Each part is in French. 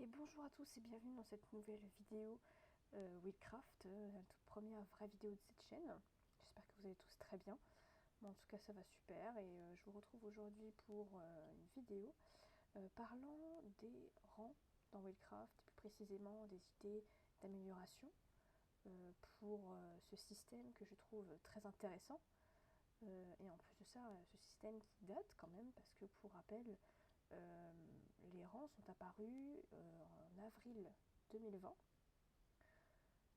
Et bonjour à tous et bienvenue dans cette nouvelle vidéo Wheelcraft, la toute première vraie vidéo de cette chaîne. J'espère que vous allez tous très bien. Moi, en tout cas ça va super et je vous retrouve aujourd'hui pour une vidéo parlant des rangs dans Wheelcraft, plus précisément des idées d'amélioration pour ce système que je trouve très intéressant. Et en plus de ça, ce système qui date quand même, parce que pour rappel, les rangs sont apparus en avril 2020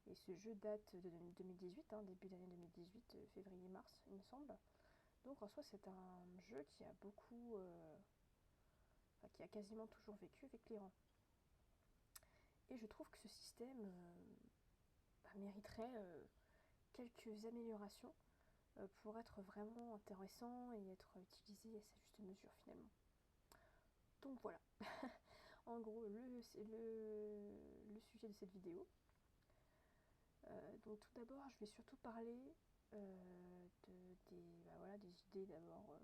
et ce jeu date de 2018, début d'année 2018, février-mars il me semble. Donc en soi c'est un jeu qui a qui a quasiment toujours vécu avec les rangs. Et je trouve que ce système mériterait quelques améliorations pour être vraiment intéressant et être utilisé à sa juste mesure finalement. Donc voilà, en gros le sujet de cette vidéo. Donc tout d'abord je vais surtout parler des idées d'abord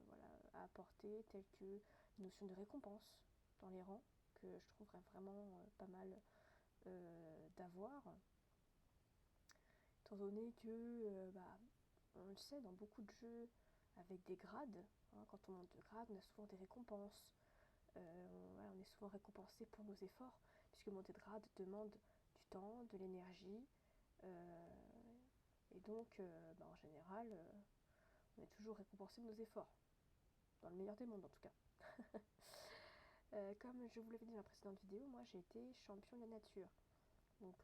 à apporter, telles que la notion de récompense dans les rangs, que je trouverais vraiment pas mal d'avoir, étant donné que on le sait, dans beaucoup de jeux avec des grades, quand on monte de grade on a souvent des récompenses. On est souvent récompensé pour nos efforts, puisque monter de grade demande du temps, de l'énergie, et donc en général on est toujours récompensé de nos efforts, dans le meilleur des mondes en tout cas. Comme je vous l'avais dit dans la précédente vidéo, moi j'ai été champion de la nature, donc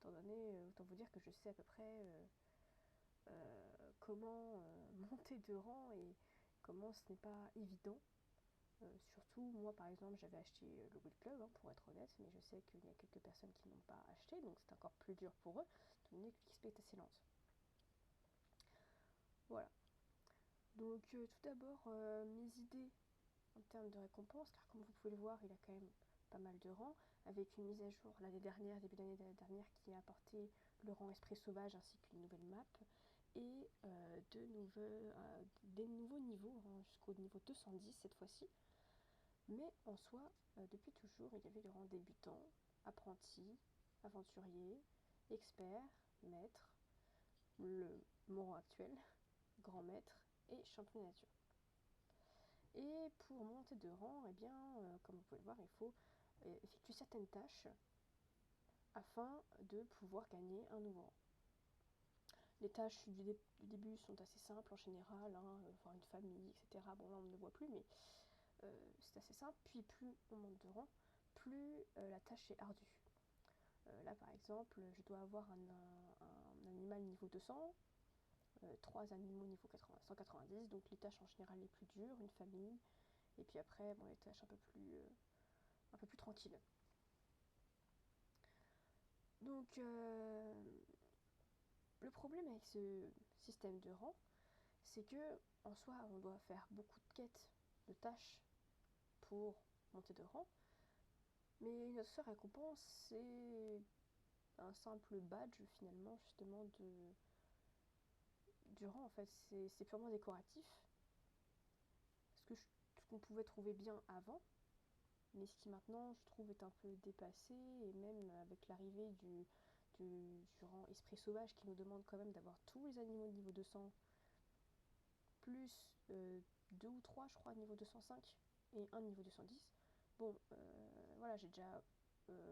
autant vous dire que je sais à peu près comment monter de rang et comment ce n'est pas évident. Surtout, moi par exemple, j'avais acheté le Wheel Club, pour être honnête, mais je sais qu'il y a quelques personnes qui n'ont pas acheté, donc c'est encore plus dur pour eux, étant donné que l'XP est assez lente. Voilà. Donc tout d'abord, mes idées en termes de récompense, car comme vous pouvez le voir, il a quand même pas mal de rangs, avec une mise à jour l'année dernière, début d'année dernière, qui a apporté le rang Esprit Sauvage ainsi qu'une nouvelle map, et des nouveaux niveaux, jusqu'au niveau 210 cette fois-ci. Mais en soi, depuis toujours, il y avait le rang débutant, apprenti, aventurier, expert, maître, mon rang actuel, grand maître et champion de nature. Et pour monter de rang, comme vous pouvez le voir, il faut effectuer certaines tâches afin de pouvoir gagner un nouveau rang. Les tâches du début sont assez simples en général, voir une famille, etc. Bon là on ne le voit plus, mais c'est assez simple. Puis plus on monte de rang, plus la tâche est ardue. Là par exemple, je dois avoir un animal niveau 200, 3 animaux niveau 190, donc les tâches en général les plus dures, une famille, et puis après les tâches un peu plus tranquilles. Donc le problème avec ce système de rang, c'est que en soi on doit faire beaucoup de quêtes, de tâches pour monter de rang, mais notre seule récompense c'est un simple badge finalement justement du rang. En fait c'est purement décoratif, ce qu'on pouvait trouver bien avant, mais ce qui maintenant je trouve est un peu dépassé, et même avec l'arrivée du rang Esprit Sauvage qui nous demande quand même d'avoir tous les animaux de niveau 200 plus 2 ou 3 je crois niveau 205 et un niveau 210. Bon j'ai déjà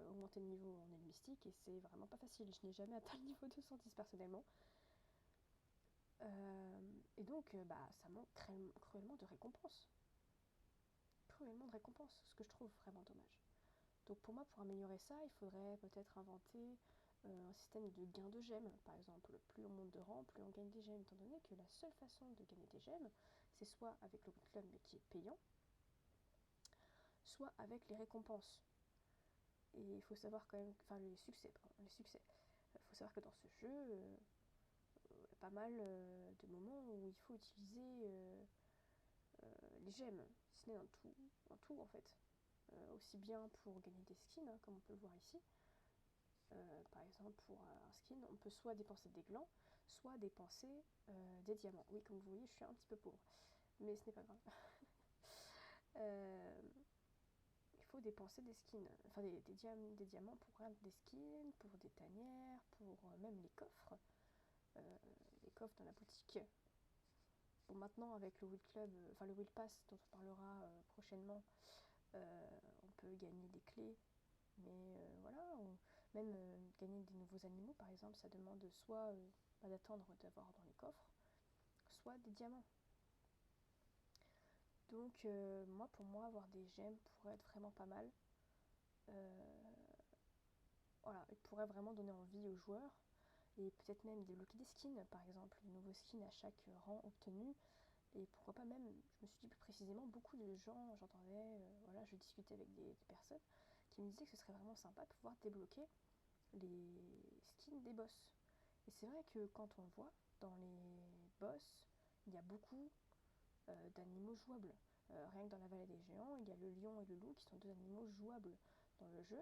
augmenté le niveau en aile mystique et c'est vraiment pas facile, je n'ai jamais atteint le niveau 210 personnellement. Et donc ça manque cruellement de récompenses. Ce que je trouve vraiment dommage. Donc pour moi, pour améliorer ça, il faudrait peut-être inventer un système de gain de gemmes. Par exemple, plus on monte de rang, plus on gagne des gemmes, étant donné que la seule façon de gagner des gemmes, c'est soit avec le club mais qui est payant, soit avec les récompenses. Et il faut savoir quand même, les succès. Il faut savoir que dans ce jeu, il y a pas mal de moments où il faut utiliser les gemmes, si ce n'est un tout en fait. Aussi bien pour gagner des skins, comme on peut le voir ici. Par exemple, pour un skin, on peut soit dépenser des glands, soit dépenser des diamants. Oui, comme vous voyez, je suis un petit peu pauvre, mais ce n'est pas grave. Il faut dépenser des skins, enfin des diamants pour rien, des skins, pour des tanières, pour même euh, les coffres dans la boutique. Bon, maintenant avec le Will Club, enfin le Will Pass dont on parlera prochainement, on peut gagner des clés, mais voilà, même gagner des nouveaux animaux par exemple, ça demande soit d'attendre d'avoir dans les coffres, soit des diamants. Donc moi pour moi avoir des gemmes pourrait être vraiment pas mal. Euh, voilà, il pourrait vraiment donner envie aux joueurs et peut-être même débloquer des skins, par exemple, de nouveaux skins à chaque rang obtenu. Et pourquoi pas même, je me suis dit plus précisément, beaucoup de gens, j'entendais, voilà, je discutais avec des personnes qui me disaient que ce serait vraiment sympa de pouvoir débloquer les skins des boss. Et c'est vrai que quand on voit dans les boss, il y a beaucoup d'animaux jouables. Rien que dans la vallée des géants, il y a le lion et le loup qui sont deux animaux jouables dans le jeu.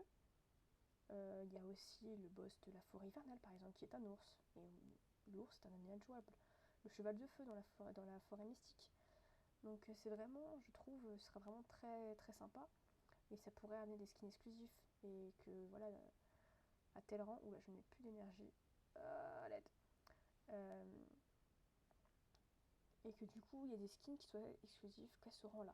Il y a aussi le boss de la forêt hivernale par exemple qui est un ours. Et l'ours est un animal jouable. Le cheval de feu dans la forêt mystique. Donc c'est vraiment, je trouve, ce sera vraiment très très sympa. Et ça pourrait amener des skins exclusifs. Et que voilà, à tel rang, oula je n'ai plus d'énergie. À l'aide. Euh, et que du coup il y a des skins qui soient exclusifs qu'à ce rang là.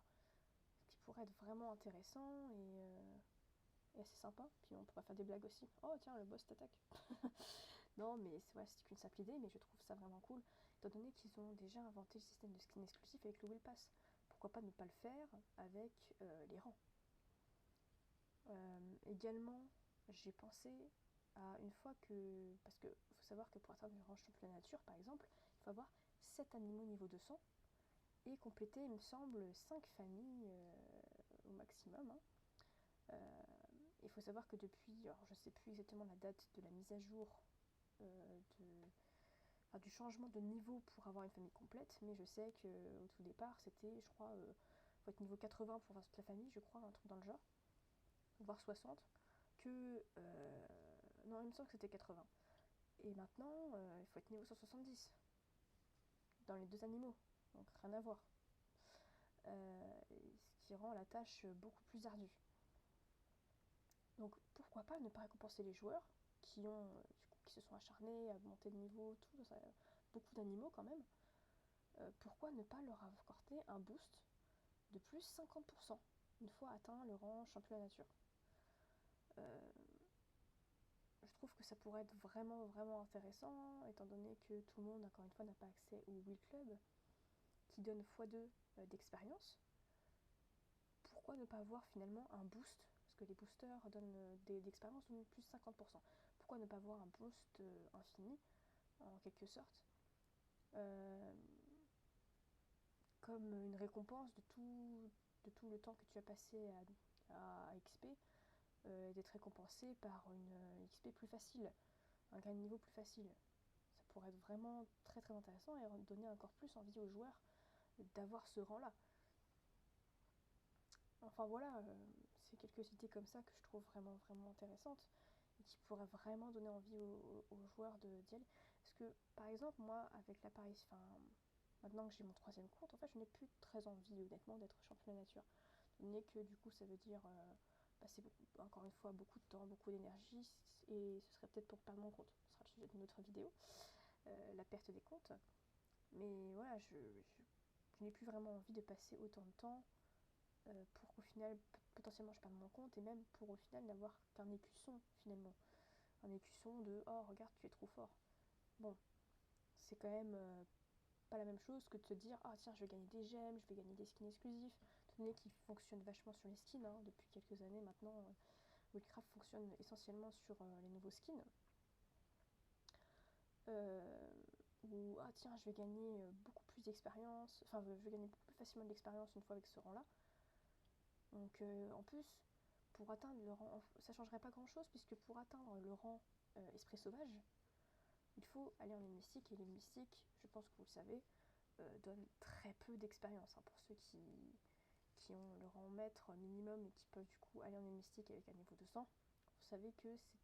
Ce qui pourrait être vraiment intéressant et assez sympa. Puis on pourrait faire des blagues aussi. Oh tiens, le boss t'attaque. Non, mais c'est qu'une simple idée, mais je trouve ça vraiment cool, étant donné qu'ils ont déjà inventé le système de skin exclusif avec le Will Pass. Pourquoi pas ne pas le faire avec les rangs. Également, j'ai pensé à une fois que... Parce qu'il faut savoir que pour atteindre le rang championnat nature, par exemple, il faut avoir 7 animaux niveau 200 et compléter, il me semble, 5 familles au maximum. Hein. Il faut savoir que depuis, alors je ne sais plus exactement la date de la mise à jour de, enfin, du changement de niveau pour avoir une famille complète, mais je sais qu'au tout départ, c'était, je crois, faut être niveau 80 pour avoir toute la famille, je crois, un truc dans le genre, voire 60, que... non, il me semble que c'était 80. Et maintenant, il faut être niveau 170 dans les deux animaux, donc rien à voir. Ce qui rend la tâche beaucoup plus ardue. Donc pourquoi pas ne pas récompenser les joueurs qui ont qui se sont acharnés à monter de niveau, tout ça, beaucoup d'animaux quand même. Pourquoi ne pas leur accorder un boost de plus 50% une fois atteint le rang championnat nature. Euh, je trouve que ça pourrait être vraiment vraiment intéressant étant donné que tout le monde encore une fois n'a pas accès au Will Club qui donne x2 d'expérience. Pourquoi ne pas avoir finalement un boost, parce que les boosters donnent d'expérience donnent plus 50%. Pourquoi ne pas avoir un boost infini en quelque sorte, euh, comme une récompense de tout le temps que tu as passé à XP, d'être récompensé par une XP plus facile, un gain de niveau plus facile. Ça pourrait être vraiment très très intéressant et donner encore plus envie aux joueurs d'avoir ce rang-là. Enfin voilà, c'est quelques idées comme ça que je trouve vraiment vraiment intéressantes et qui pourraient vraiment donner envie aux joueurs d'y aller. Parce que par exemple moi avec l'appareil, enfin maintenant que j'ai mon troisième compte, en fait je n'ai plus très envie honnêtement d'être championnat nature. Donné que du coup ça veut dire passer encore une fois beaucoup de temps, beaucoup d'énergie et ce serait peut-être pour perdre mon compte. Ce sera le sujet d'une autre vidéo, la perte des comptes. Mais voilà, je n'ai plus vraiment envie de passer autant de temps pour qu'au final potentiellement je perde mon compte et même pour au final n'avoir qu'un écusson finalement. Un écusson de oh regarde tu es trop fort. Bon, c'est quand même pas la même chose que de se dire ah tiens je vais gagner des gemmes, je vais gagner des skins exclusifs, étant donné qu'ils fonctionnent vachement sur les skins hein, depuis quelques années maintenant. Willcraft fonctionne essentiellement sur les nouveaux skins. Euh, ou ah tiens je vais gagner beaucoup plus d'expérience, enfin je vais gagner beaucoup plus facilement de l'expérience une fois avec ce rang là. Donc en plus, pour atteindre le rang, ça changerait pas grand chose puisque pour atteindre le rang esprit sauvage, il faut aller en île mystique et l'île mystique, je pense que vous le savez, donne très peu d'expérience hein, pour ceux qui ont le rang maître minimum et qui peuvent du coup aller en île mystique avec un niveau 200. Vous savez que c'est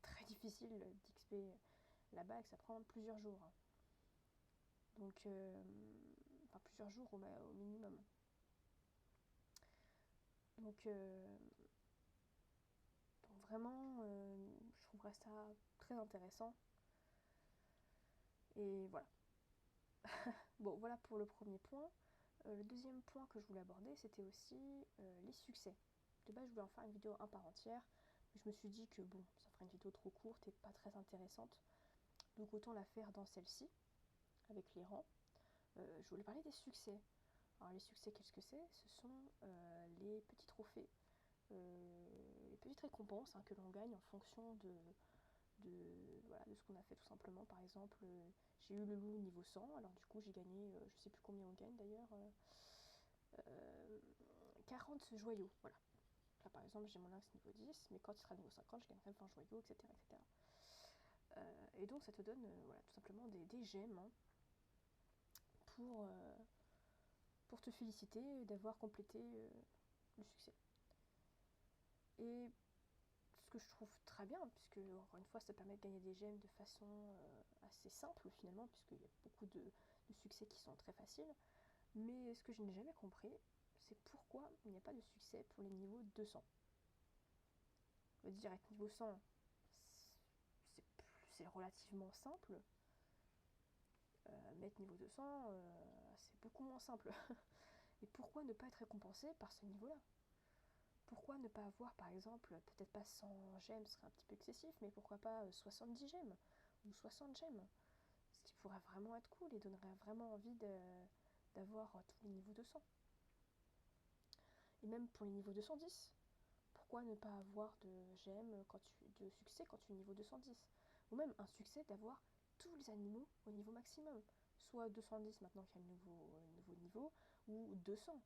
très difficile d'XP là-bas et que ça prend plusieurs jours. Hein. Donc, enfin plusieurs jours au minimum. Donc vraiment, je trouverais ça très intéressant. Et voilà. Bon, voilà pour le premier point. Le deuxième point que je voulais aborder, c'était aussi les succès. De base, je voulais en faire une vidéo un part entière, mais je me suis dit que bon, ça ferait une vidéo trop courte et pas très intéressante. Donc autant la faire dans celle-ci, avec les rangs. Je voulais parler des succès. Alors les succès, qu'est-ce que c'est? Ce sont les petits trophées, les petites récompenses que l'on gagne en fonction voilà, de ce qu'on a fait tout simplement. Par exemple, j'ai eu le loup niveau 100, alors du coup j'ai gagné, je sais plus combien on gagne d'ailleurs, 40 joyaux, voilà. Là par exemple j'ai mon lynx niveau 10, mais quand il sera niveau 50 je gagnerai 20 joyaux, etc. etc. Et donc ça te donne voilà, tout simplement des gemmes pour te féliciter d'avoir complété le succès. Et ce que je trouve très bien, puisque encore une fois ça permet de gagner des gemmes de façon assez simple finalement, puisqu'il y a beaucoup de succès qui sont très faciles. Mais ce que je n'ai jamais compris, c'est pourquoi il n'y a pas de succès pour les niveaux 200. On va dire être niveau 100, c'est relativement simple. Mais être niveau 200, c'est beaucoup moins simple. Et pourquoi ne pas être récompensé par ce niveau-là? Pourquoi ne pas avoir, par exemple, peut-être pas 100 gemmes, ce serait un petit peu excessif, mais pourquoi pas 70 gemmes ou 60 gemmes? Ce qui pourrait vraiment être cool et donnerait vraiment envie d'avoir tous les niveaux 200. Et même pour les niveaux 210, pourquoi ne pas avoir de gemmes, de succès quand tu es niveau 210? Ou même un succès d'avoir tous les animaux au niveau maximum. Soit 210 maintenant qu'il y a le nouveau niveau, ou 200.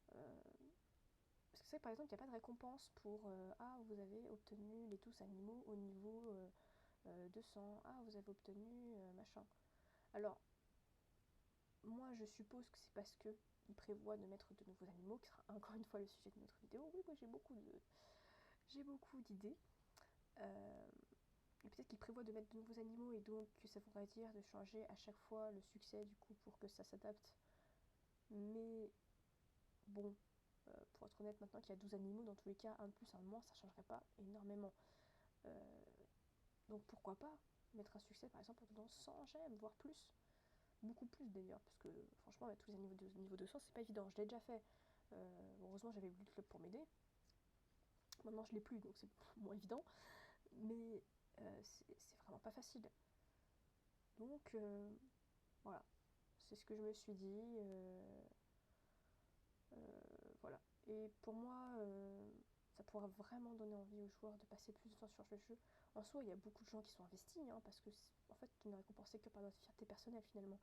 Parce que c'est par exemple qu'il n'y a pas de récompense pour vous avez obtenu les tous animaux au niveau 200, vous avez obtenu machin. Alors, moi je suppose que c'est parce que il prévoit de mettre de nouveaux animaux, qui sera encore une fois le sujet de notre vidéo. Oui, moi j'ai beaucoup d'idées. Et peut-être qu'il prévoit de mettre de nouveaux animaux et donc que ça voudrait dire de changer à chaque fois le succès du coup pour que ça s'adapte. Mais bon, pour être honnête, maintenant qu'il y a 12 animaux, dans tous les cas, un de plus, un de moins, ça changerait pas énormément. Donc pourquoi pas mettre un succès par exemple en donnant 100 gemmes, voire plus. Beaucoup plus d'ailleurs, parce que franchement, mettre tous les animaux de niveau 200, c'est pas évident. Je l'ai déjà fait. Heureusement, j'avais le club pour m'aider. Maintenant, je l'ai plus, donc c'est moins évident. Mais c'est vraiment pas facile. Donc voilà, c'est ce que je me suis dit. Voilà. Et pour moi, ça pourra vraiment donner envie aux joueurs de passer plus de temps sur le jeu. En soi, il y a beaucoup de gens qui sont investis, parce que en fait, tu n'es récompensé que par notre fierté personnelle finalement.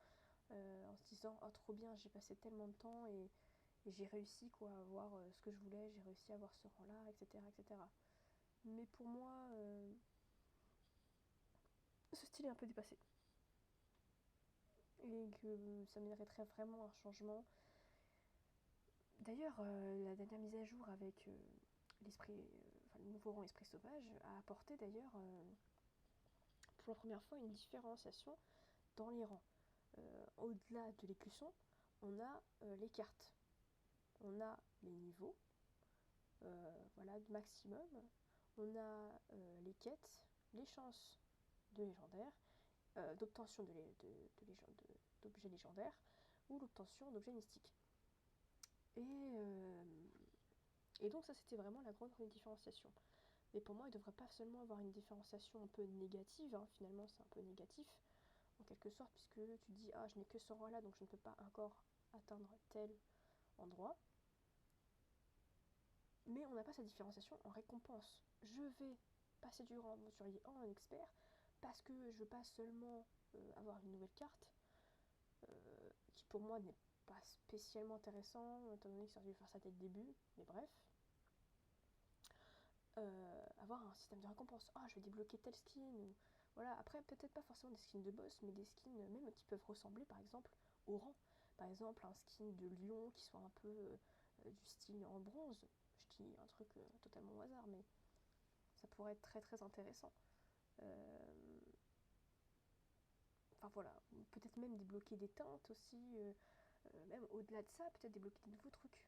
En se disant, oh trop bien, j'ai passé tellement de temps et j'ai réussi quoi, à avoir ce que je voulais, j'ai réussi à avoir ce rang-là, etc., etc. Mais pour moi, ce style est un peu dépassé. Et que ça mériterait vraiment un changement. D'ailleurs, la dernière mise à jour avec le nouveau rang Esprit Sauvage a apporté d'ailleurs pour la première fois une différenciation dans les rangs. Au-delà de l'écusson, on a les cartes, on a les niveaux, voilà, du maximum, on a les quêtes, les chances de légendaire, d'obtention d'objets légendaires ou l'obtention d'objets mystiques. Et donc ça c'était vraiment la grande différenciation. Mais pour moi il ne devrait pas seulement avoir une différenciation un peu négative, finalement c'est un peu négatif en quelque sorte, puisque tu dis je n'ai que ce rang là donc je ne peux pas encore atteindre tel endroit. Mais on n'a pas cette différenciation en récompense. Je vais passer du rang aventurier en expert parce que je veux pas seulement avoir une nouvelle carte, qui pour moi n'est pas spécialement intéressant, étant donné que ça aurait dû faire ça dès le début, mais bref. Avoir un système de récompense. Je vais débloquer tel skin, ou voilà. Après, peut-être pas forcément des skins de boss, mais des skins même qui peuvent ressembler par exemple au rang. Par exemple, un skin de lion qui soit un peu du style en bronze. Je dis un truc totalement au hasard, mais ça pourrait être très très intéressant. Enfin voilà, peut-être même débloquer des teintes aussi, même au-delà de ça, peut-être débloquer de nouveaux trucs.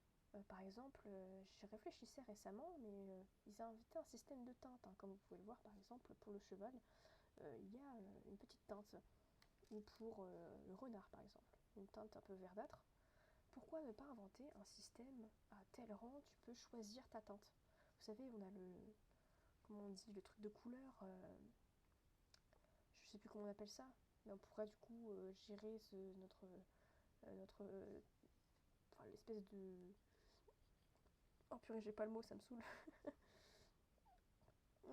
Par exemple, j'y réfléchissais récemment, mais ils ont invité un système de teinte, hein, comme vous pouvez le voir par exemple pour le cheval, il y a une petite teinte, ou pour le renard par exemple, une teinte un peu verdâtre. Pourquoi ne pas inventer un système à tel rang tu peux choisir ta teinte? Vous savez, on a comment on dit, le truc de couleur, je sais plus comment on appelle ça, mais on pourrait du coup gérer notre enfin l'espèce de... Oh purée, j'ai pas le mot, ça me saoule.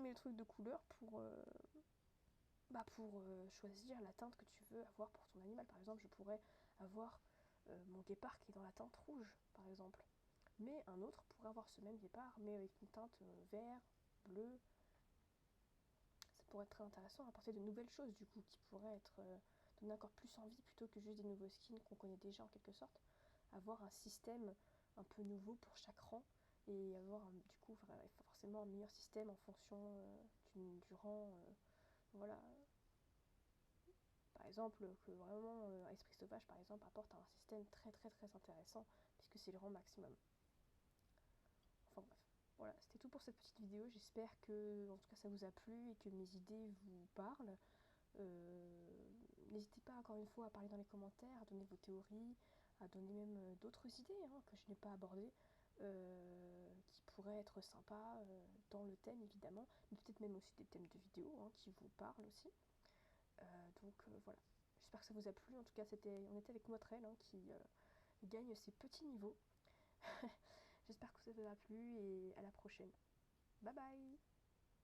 Mais le truc de couleur pour choisir la teinte que tu veux avoir pour ton animal. Par exemple, je pourrais avoir mon guépard qui est dans la teinte rouge, par exemple. Mais un autre pourrait avoir ce même guépard, mais avec une teinte vert, bleu. Ça pourrait être très intéressant, apporter de nouvelles choses du coup, qui pourraient être donner encore plus envie plutôt que juste des nouveaux skins qu'on connaît déjà en quelque sorte. Avoir un système un peu nouveau pour chaque rang et avoir du coup forcément un meilleur système en fonction du rang. Voilà, par exemple, que vraiment Esprit Sauvage par exemple apporte un système très très très intéressant puisque c'est le rang maximum. Enfin bref, voilà, c'était tout pour cette petite vidéo. J'espère que en tout cas ça vous a plu et que mes idées vous parlent. N'hésitez pas encore une fois à parler dans les commentaires, à donner vos théories, à donner même d'autres idées que je n'ai pas abordées, qui pourraient être sympas dans le thème évidemment, mais peut-être même aussi des thèmes de vidéos qui vous parlent aussi. Voilà, j'espère que ça vous a plu. En tout cas, on était avec Motrel qui gagne ses petits niveaux. J'espère que ça vous a plu et à la prochaine. Bye bye.